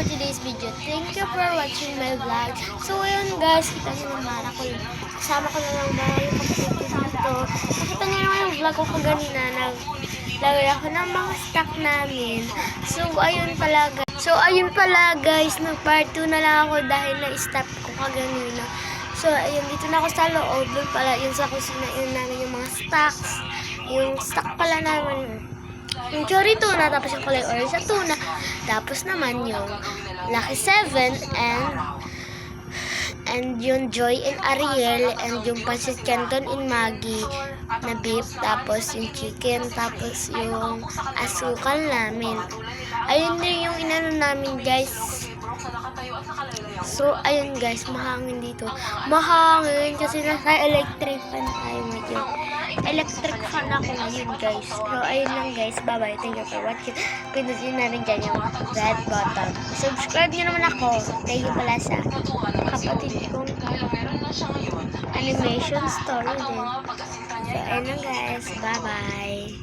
for today's video. Thank you for watching my vlog. So, ayun guys, kita nyo naman ako. Kasama ko na lang ba yung kapatid ko dito. Nakita nyo naman yung vlog ko kaganina. Naglagay ako ng mga stock namin. So, ayun pala guys, nag-part 2 na lang ako dahil na-stop ko kaganina. So, ayun, dito na ako sa loob. Doon pala, yun sa kusina, yun namin yung mga stocks. Yung stock pala naman yung Chori Tuna, tapos yung kulay orange sa tuna, tapos naman yung Lucky 7 and yung Joy and Ariel, and yung Pancit Canton in Maggie na beef, tapos yung chicken, tapos yung asukal namin. Ayun din yung inano namin guys. So ayun guys, mahangin dito. Mahangin kasi nasa electric fan tayo ngayon. Electric fan ako ngayon guys. So ayun lang guys, bye bye, thank you for watching. Pinutin na rin dyan yung red button. Subscribe nyo naman ako. Thank you pala sa kapatid kong animation story din. So ayun lang guys, bye bye.